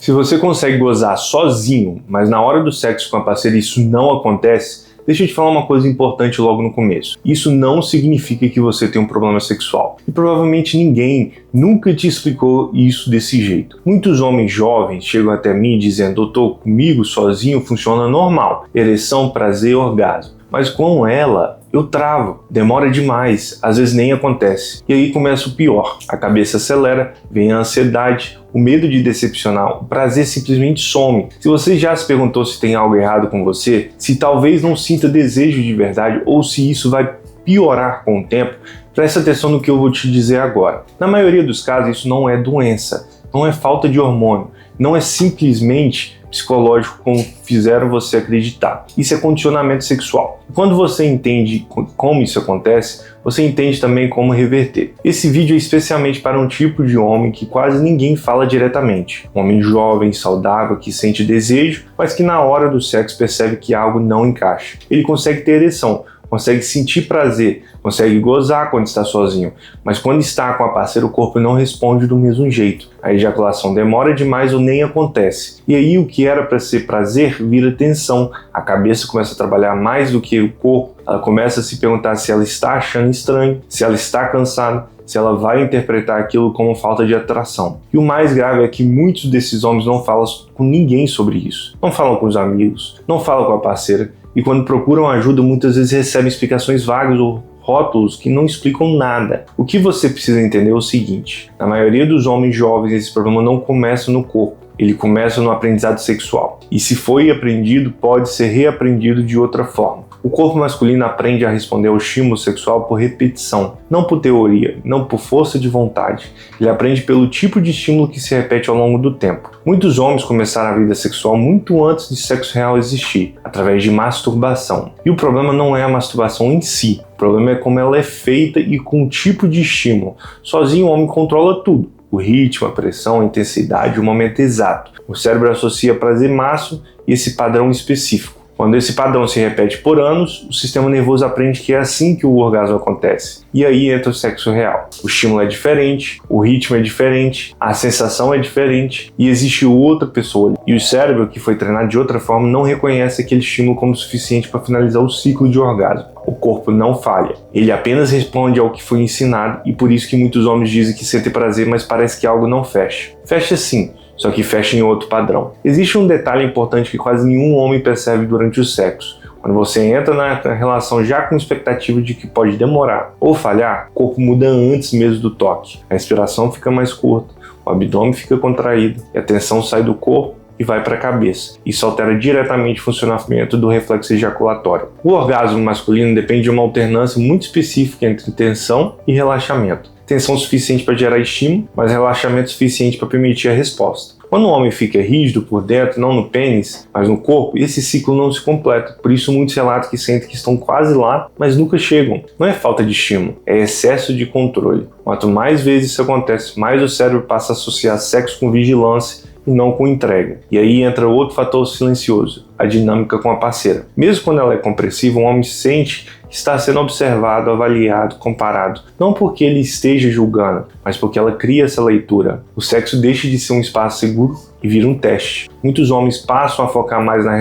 Se você consegue gozar sozinho, mas na hora do sexo com a parceira isso não acontece, deixa eu te falar uma coisa importante logo no começo. Isso não significa que você tem um problema sexual. E provavelmente ninguém nunca te explicou isso desse jeito. Muitos homens jovens chegam até mim dizendo: doutor, comigo sozinho funciona normal. Ereção, prazer, orgasmo. Mas com ela, eu travo, demora demais, às vezes nem acontece. E aí começa o pior. A cabeça acelera, vem a ansiedade, o medo de decepcionar, o prazer simplesmente some. Se você já se perguntou se tem algo errado com você, se talvez não sinta desejo de verdade ou se isso vai piorar com o tempo, preste atenção no que eu vou te dizer agora. Na maioria dos casos isso não é doença, não é falta de hormônio, não é simplesmente psicológico como fizeram você acreditar. Isso é condicionamento sexual. Quando você entende como isso acontece, você entende também como reverter. Esse vídeo é especialmente para um tipo de homem que quase ninguém fala diretamente. Um homem jovem, saudável, que sente desejo, mas que na hora do sexo percebe que algo não encaixa. Ele consegue ter ereção, consegue sentir prazer, consegue gozar quando está sozinho, mas quando está com a parceira o corpo não responde do mesmo jeito. A ejaculação demora demais ou nem acontece. E aí o que era para ser prazer vira tensão. A cabeça começa a trabalhar mais do que o corpo. Ela começa a se perguntar se ela está achando estranho, se ela está cansada, se ela vai interpretar aquilo como falta de atração. E o mais grave é que muitos desses homens não falam com ninguém sobre isso. Não falam com os amigos, não falam com a parceira. E quando procuram ajuda, muitas vezes recebem explicações vagas ou rótulos que não explicam nada. O que você precisa entender é o seguinte: na maioria dos homens jovens, esse problema não começa no corpo, ele começa no aprendizado sexual. E se foi aprendido, pode ser reaprendido de outra forma. O corpo masculino aprende a responder ao estímulo sexual por repetição, não por teoria, não por força de vontade. Ele aprende pelo tipo de estímulo que se repete ao longo do tempo. Muitos homens começaram a vida sexual muito antes de sexo real existir, através de masturbação. E o problema não é a masturbação em si, o problema é como ela é feita e com o tipo de estímulo. Sozinho o homem controla tudo: o ritmo, a pressão, a intensidade, o momento exato. O cérebro associa prazer máximo e esse padrão específico. Quando esse padrão se repete por anos, o sistema nervoso aprende que é assim que o orgasmo acontece. E aí entra o sexo real. O estímulo é diferente, o ritmo é diferente, a sensação é diferente e existe outra pessoa ali. E o cérebro, que foi treinado de outra forma, não reconhece aquele estímulo como suficiente para finalizar o ciclo de orgasmo. O corpo não falha, ele apenas responde ao que foi ensinado e por isso que muitos homens dizem que sentem prazer, mas parece que algo não fecha. Fecha sim, só que fecha em outro padrão. Existe um detalhe importante que quase nenhum homem percebe durante o sexo. Quando você entra na relação já com expectativa de que pode demorar ou falhar, o corpo muda antes mesmo do toque. A respiração fica mais curta, o abdômen fica contraído e a tensão sai do corpo e vai para a cabeça. Isso altera diretamente o funcionamento do reflexo ejaculatório. O orgasmo masculino depende de uma alternância muito específica entre tensão e relaxamento. Tensão suficiente para gerar estímulo, mas relaxamento suficiente para permitir a resposta. Quando o homem fica rígido por dentro, não no pênis, mas no corpo, esse ciclo não se completa. Por isso muitos relatam que sentem que estão quase lá, mas nunca chegam. Não é falta de estímulo, é excesso de controle. Quanto mais vezes isso acontece, mais o cérebro passa a associar sexo com vigilância e não com entrega. E aí entra outro fator silencioso: a dinâmica com a parceira. Mesmo quando ela é compressiva, o homem sente que está sendo observado, avaliado, comparado. Não porque ele esteja julgando, mas porque ela cria essa leitura. O sexo deixa de ser um espaço seguro e vira um teste. Muitos homens passam a focar mais na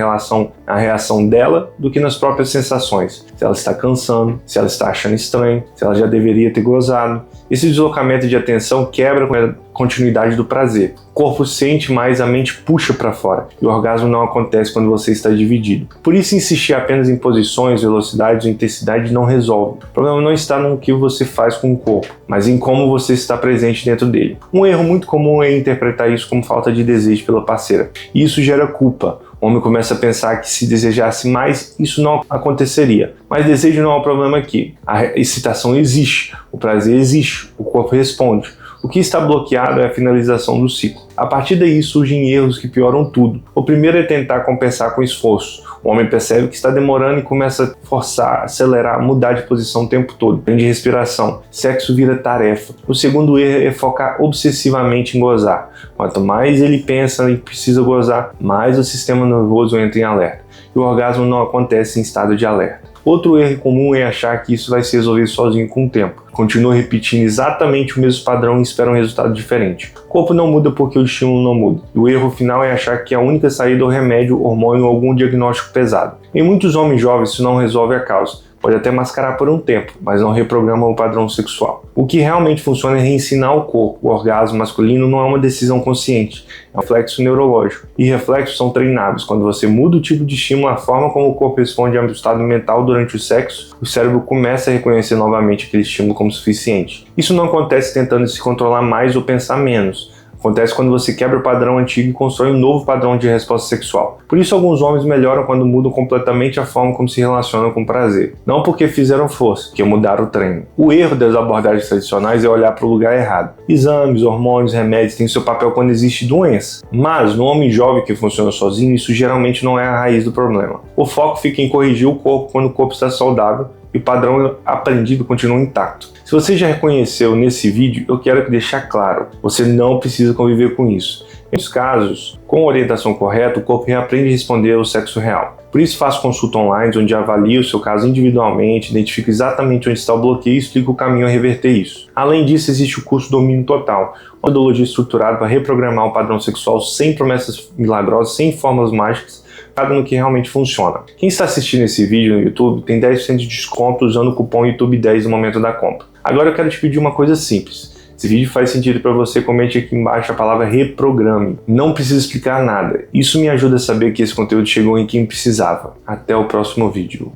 reação dela do que nas próprias sensações. Se ela está cansando, se ela está achando estranho, se ela já deveria ter gozado. Esse deslocamento de atenção quebra com a continuidade do prazer. O corpo sente mais, a mente puxa para fora. E o orgasmo não acontece quando você está dividido. Por isso, insistir apenas em posições, velocidades ou intensidade não resolve. O problema não está no que você faz com o corpo, mas em como você está presente dentro dele. Um erro muito comum é interpretar isso como falta de desejo pela parceira. E isso gera culpa. O homem começa a pensar que se desejasse mais, isso não aconteceria. Mas desejo não é o problema aqui. A excitação existe, o prazer existe, o corpo responde. O que está bloqueado é a finalização do ciclo. A partir daí surgem erros que pioram tudo. O primeiro é tentar compensar com esforço. O homem percebe que está demorando e começa a forçar, acelerar, mudar de posição o tempo todo. Prende respiração. Sexo vira tarefa. O segundo erro é focar obsessivamente em gozar. Quanto mais ele pensa e precisa gozar, mais o sistema nervoso entra em alerta. E o orgasmo não acontece em estado de alerta. Outro erro comum é achar que isso vai se resolver sozinho com o tempo. Continua repetindo exatamente o mesmo padrão e espera um resultado diferente. O corpo não muda porque o estímulo não muda. E o erro final é achar que a única saída é o remédio, hormônio ou algum diagnóstico pesado. Em muitos homens jovens isso não resolve a causa. Pode até mascarar por um tempo, mas não reprograma o padrão sexual. O que realmente funciona é reensinar o corpo. O orgasmo masculino não é uma decisão consciente, é um reflexo neurológico. E reflexos são treináveis. Quando você muda o tipo de estímulo, a forma como o corpo responde ao estado mental durante o sexo, o cérebro começa a reconhecer novamente aquele estímulo como suficiente. Isso não acontece tentando se controlar mais ou pensar menos. Acontece quando você quebra o padrão antigo e constrói um novo padrão de resposta sexual. Por isso, alguns homens melhoram quando mudam completamente a forma como se relacionam com prazer. Não porque fizeram força, porque mudaram o treino. O erro das abordagens tradicionais é olhar para o lugar errado. Exames, hormônios, remédios têm seu papel quando existe doença. Mas, no homem jovem que funciona sozinho, isso geralmente não é a raiz do problema. O foco fica em corrigir o corpo quando o corpo está saudável e o padrão aprendido continua intacto. Se você já reconheceu nesse vídeo, eu quero deixar claro, você não precisa conviver com isso. Em muitos casos, com a orientação correta, o corpo reaprende a responder ao sexo real. Por isso faço consulta online, onde avalio o seu caso individualmente, identifico exatamente onde está o bloqueio e explico o caminho a reverter isso. Além disso, existe o curso Domínio Total, uma metodologia estruturada para reprogramar o padrão sexual sem promessas milagrosas, sem fórmulas mágicas, focado no que realmente funciona. Quem está assistindo esse vídeo no YouTube tem 10% de desconto usando o cupom YouTube10 no momento da compra. Agora eu quero te pedir uma coisa simples. Se esse vídeo faz sentido para você, comente aqui embaixo a palavra reprograme. Não precisa explicar nada. Isso me ajuda a saber que esse conteúdo chegou em quem precisava. Até o próximo vídeo.